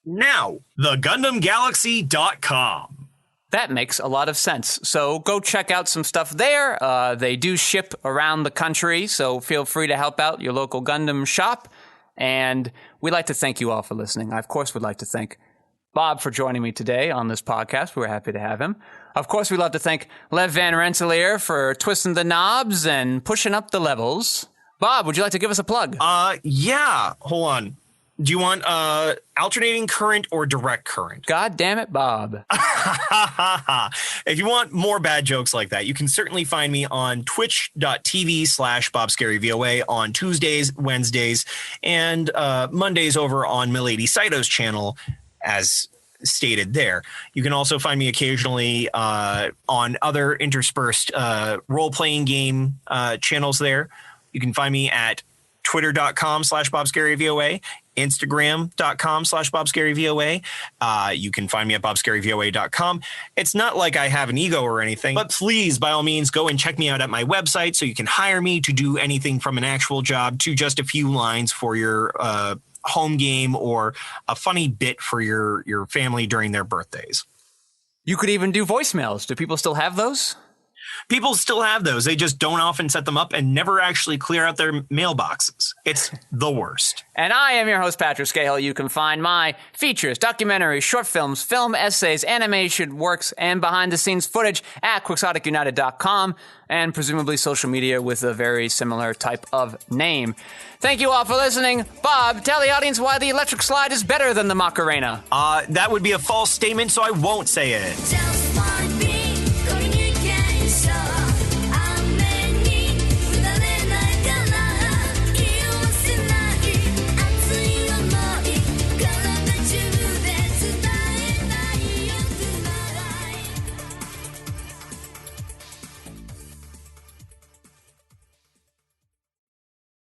now. TheGundamGalaxy.com. That makes a lot of sense. So go check out some stuff there. They do ship around the country, so feel free to help out your local Gundam shop. And we'd like to thank you all for listening. I, of course, would like to thank Bob for joining me today on this podcast. We're happy to have him. Of course, we'd love to thank Lev Van Rensselaer for twisting the knobs and pushing up the levels. Bob, would you like to give us a plug? Yeah. Hold on. Do you want alternating current or direct current? God damn it, Bob. If you want more bad jokes like that, you can certainly find me on twitch.tv/BobScaryVOA on Tuesdays, Wednesdays, and Mondays over on Milady Saito's channel, as stated there. You can also find me occasionally on other interspersed role-playing game channels there. You can find me at twitter.com/BobScaryVOA, Instagram.com/BobScaryVOA. You can find me at BobScaryVOA.com. It's not like I have an ego or anything, but please, by all means, go and check me out at my website so you can hire me to do anything from an actual job to just a few lines for your home game or a funny bit for your family during their birthdays. You could even do voicemails. Do people still have those? People still have those. They just don't often set them up and never actually clear out their mailboxes. It's the worst. And I am your host, Patrick Skeyhill. You can find my features, documentaries, short films, film essays, animation works, and behind-the-scenes footage at QuixoticUnited.com and presumably social media with a very similar type of name. Thank you all for listening. Bob, tell the audience why the electric slide is better than the Macarena. That would be a false statement, so I won't say it.